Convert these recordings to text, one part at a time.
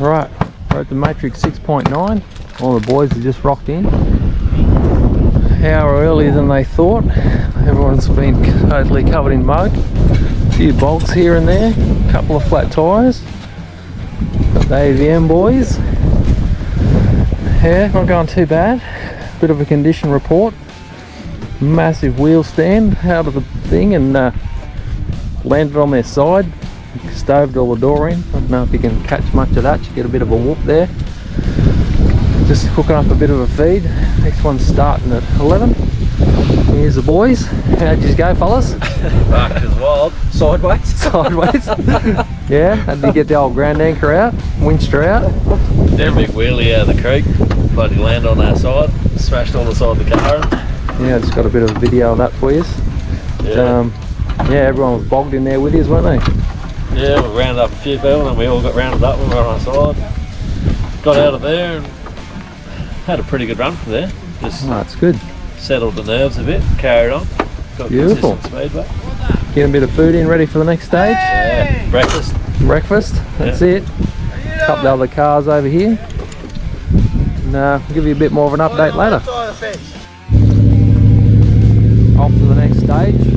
Right, we're at the Matrix 6.9. All the boys have just rocked in. An hour earlier than they thought. Everyone's been totally covered in mud. A few bogs here and there. A couple of flat tyres. Got the AVM boys. Yeah, not going too bad. Bit of a condition report. Massive wheel stand out of the thing and landed on their side. Stoved all the door in. I don't know if you can catch much of that. You get a bit of a whoop there. Just hooking up a bit of a feed. Next one's starting at 11. Here's the boys. How'd you go, fellas? Fuck, as wild. Sideways. Sideways. Yeah, had to get the old ground anchor out, winched her out. Did a big wheelie out of the creek. Bloody land on our side. Smashed on the side of the car. Yeah, just got a bit of a video of that for you. Yeah. Yeah, everyone was bogged in there with you, weren't they? Yeah, we rounded up a few people and we all got rounded up when we were on our side. Got out of there and had a pretty good run from there. Just that's good. Settled the nerves a bit, carried on. Got Beautiful. consistent speed back. Get a bit of food in, ready for the next stage. Yeah, breakfast. Breakfast, that's it. A couple of other cars over here. And I'll give you a bit more of an update later. Off to the next stage.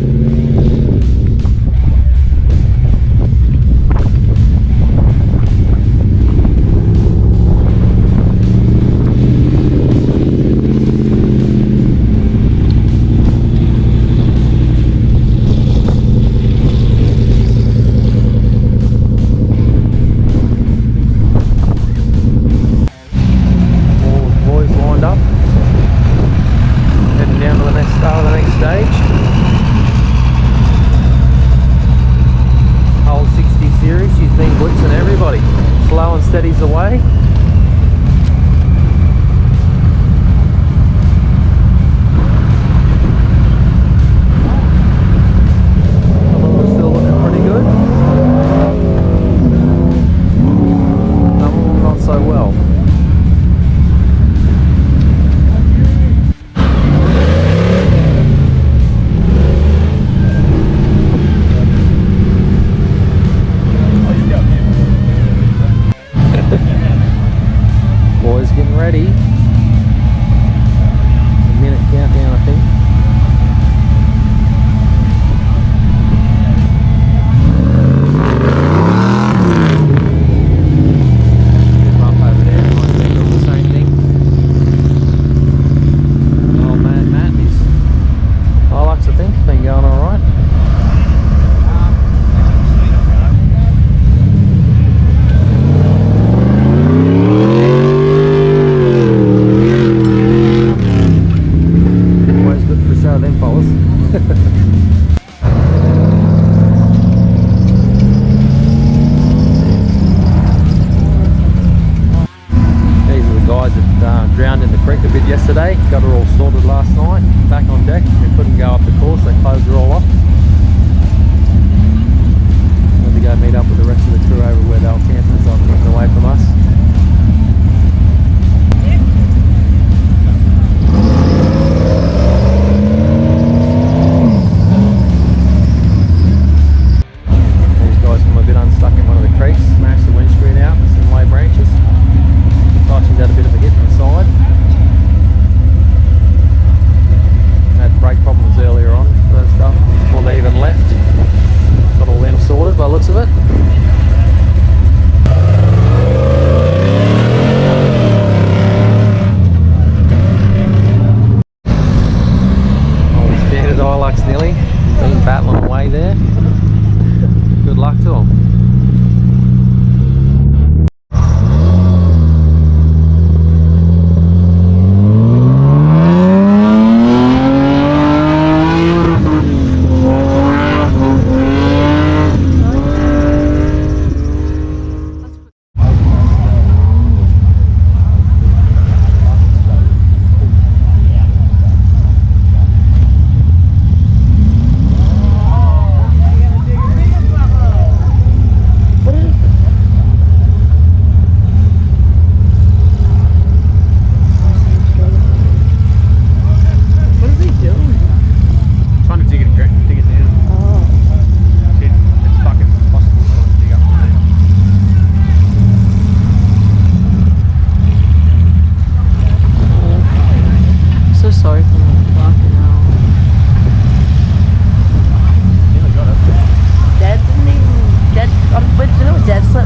Slow and steady's the way. We're still looking pretty good. Not so well. Boys getting ready. A minute countdown, I think. Bump over there, might be doing the same thing. Oh man, Matt is, I like to think, been going alright. Them fellas. These are the guys that drowned in the creek a bit yesterday. Got her all sorted last night. Back on deck. They couldn't go up the course. They closed her all off. Had to go meet up with the rest of the crew over where they were camping, so I'm getting away from us. Smashed the windscreen out with some low branches. Tyson's had a bit of a hit from the side. Had brake problems earlier on, first up, before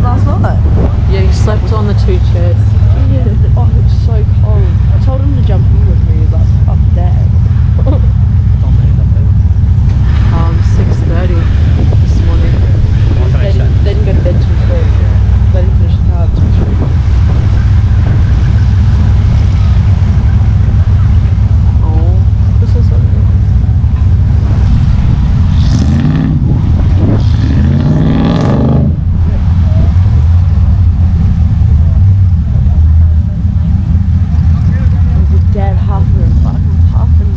last night? Yeah, you slept on the 2 chairs. Yeah. Oh, it was so cold. I told him to jump in with me. He was like, fuck that. 6:30 this morning. They didn't go to bed till 3. They didn't finish the car till 3. Oh, this is something. There's a dead half of them fucking puffing.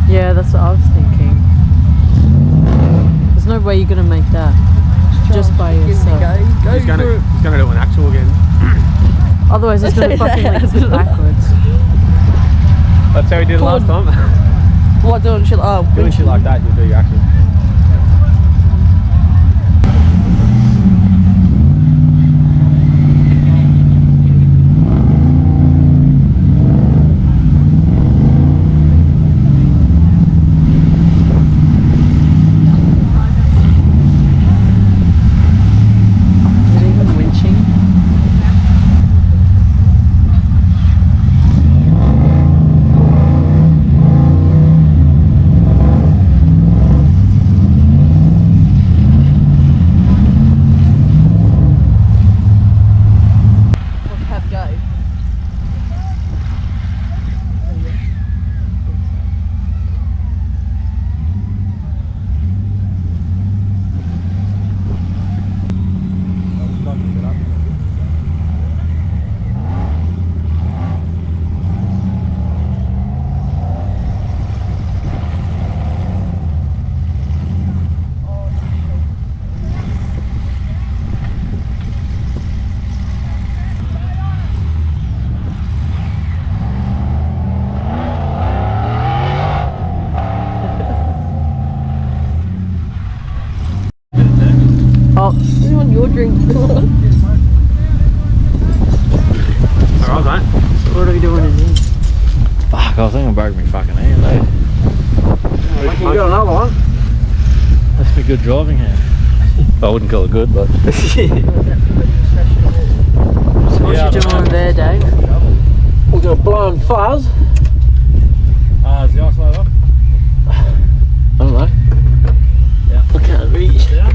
Yeah, that's what I was thinking. There's no way you're gonna make that just by yourself. He's gonna do an actual again. Otherwise, he's gonna fucking like sit backwards. That's how he did it last time. What, doing shit? Oh, Doing shit like that, you'll do your actual. Is it even winching? Have go. Oh, You want your drink? Alright, mate. what are we doing in here? Fuck, I think I broke my fucking hand, eh? You got another one? That's be good driving hand. I wouldn't call it good, but. So what Yeah, you doing there, Dave? We're gonna blow and fuzz. Is the ice load up? I don't know. Yeah. I can't reach. Yeah.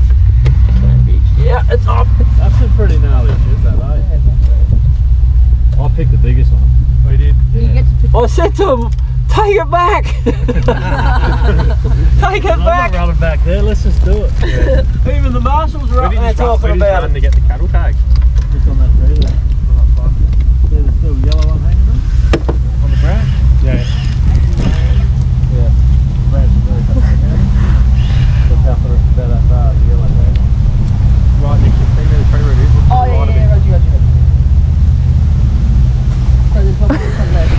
Yeah, it's up. That's a pretty gnarly shit, that, eh? I picked the biggest one. Oh, you did? You get to pick I said to him, take it back. Take it I'm back. not running back there, let's just do it. Even the marshals were up there talking about it. to get the cattle tag. Just on that trailer. Oh, fuck. There's a still yellow one hanging on the branch. Yeah. Yeah. The branch is very tough to get. Look how far about that far, the yellow branch. Right next to the thing where the trailer is. Oh, yeah, Roger. So there's one on the left.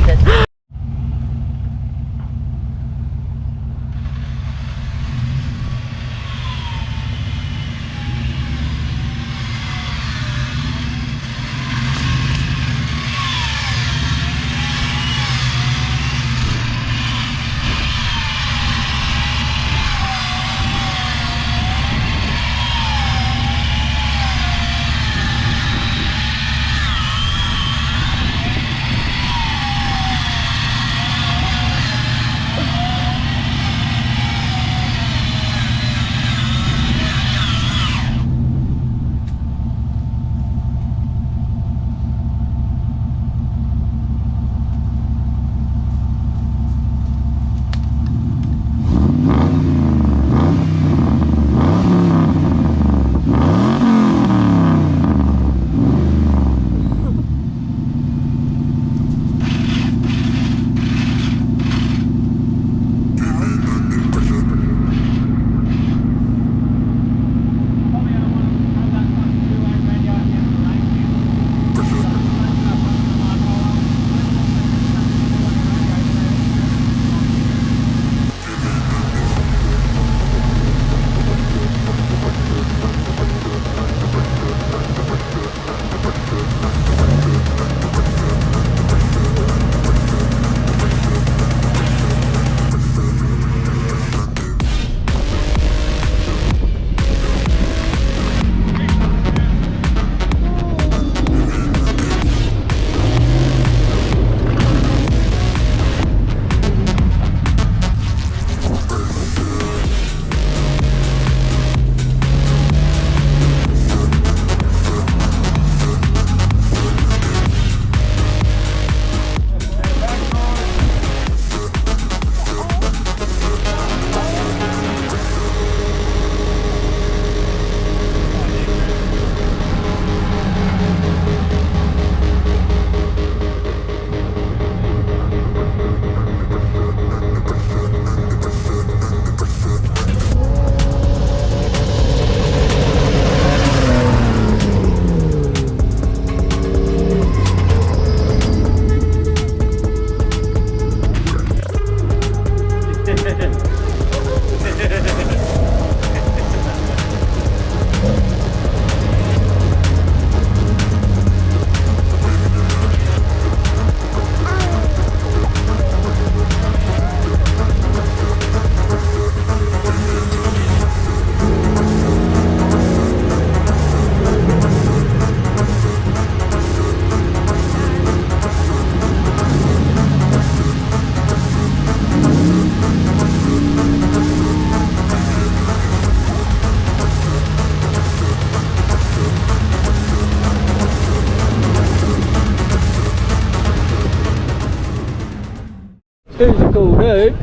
He's a cool dude.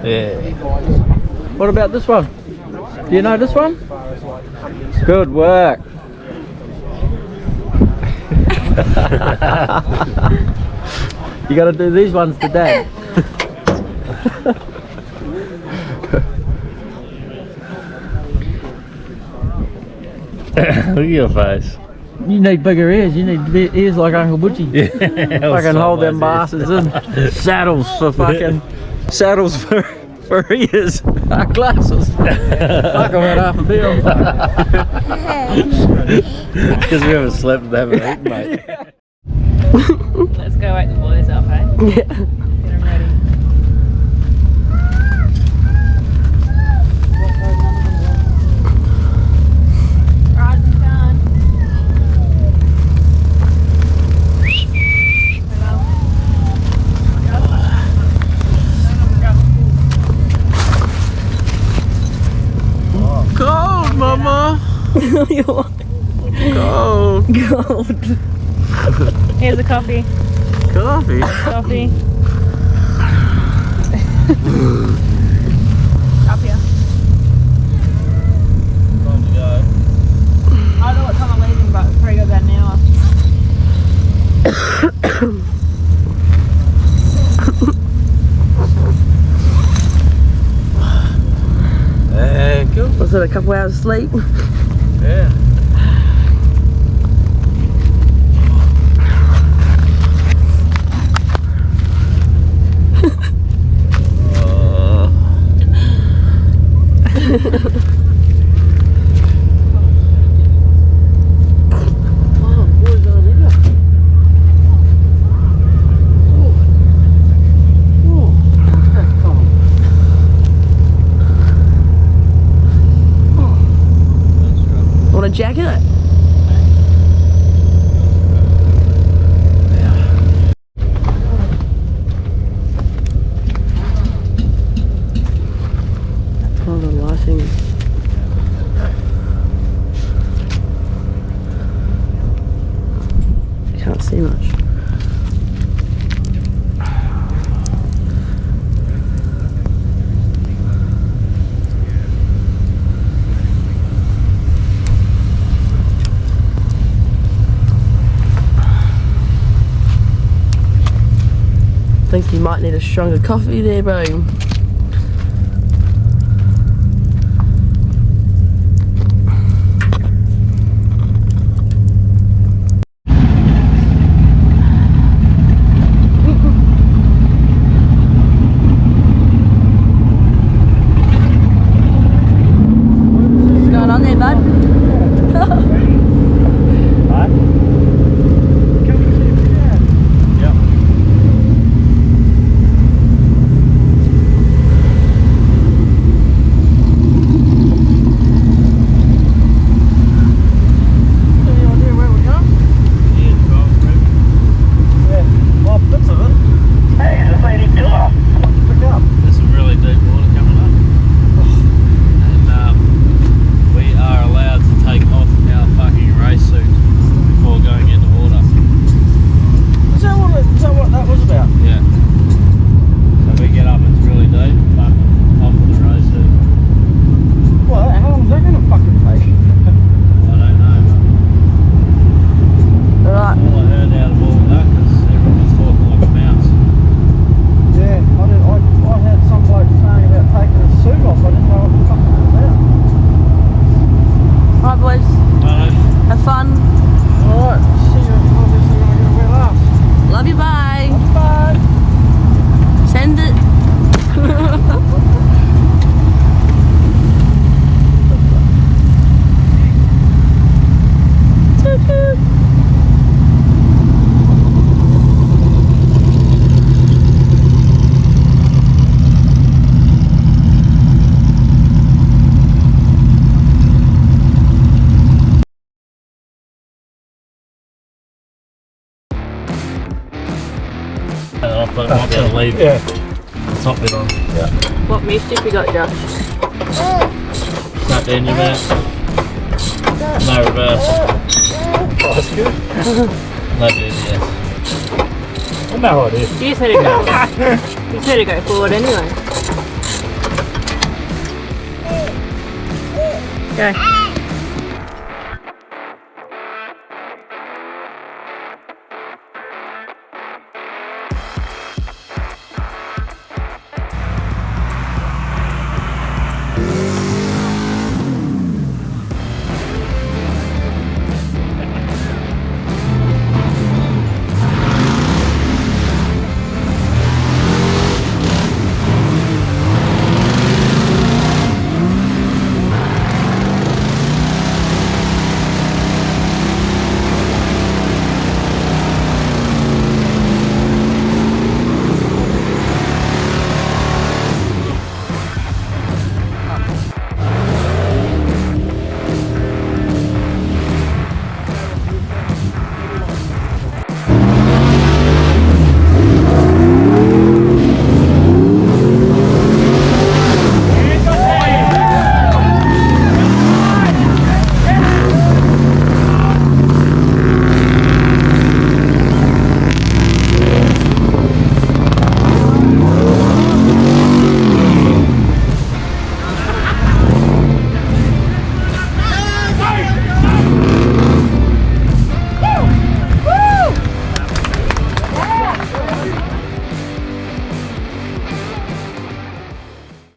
Yeah. What about this one? Do you know this one? Good work. You gotta do these ones to Dad. Look at your face. You need bigger ears. You need ears like Uncle Butchie. Yeah. Fucking hold them bastards in. Saddles for fucking saddles for ears. Glasses. Fuck, I'm at half a bill. Because we haven't slept and haven't eaten, mate. Let's go wake the boys up, eh? Yeah. Get them ready. Rise and shine. Cold, mama. Cold. Gold. Here's a coffee. Coffee. Coffee. Up here. Time to go. I don't know what time I'm leaving, but it's probably go about an hour. And cool. Was it a couple hours sleep? Yeah. Want a jacket? Oh, the lighting. I can't see much. I think you might need a stronger coffee there, bro. What's going on there, bud? There's some really deep water coming up. And we are allowed to take off our fucking race suits before going into water. Is that what that was about? Yeah. So we get up, it's really deep, but off with the race suit. Well, how long is that gonna fucking take? I don't know, but Alright. all I heard out of all of that, because everyone was talking like a mouse. Yeah, I heard some bloke saying about taking his suit off. I didn't know what the fuck it was about. Alright, boys. I don't Have fun. Alright, see you obviously when I get a wet ass. Love you, bye. Bye. Send it. Toot toot. but it might be able to leave the top bit on. Yeah. What mischief you got, Josh? Snap the engine mount. No reverse. Oh, that's good. No DBS. No idea. You said it go. You said it go forward anyway. Go.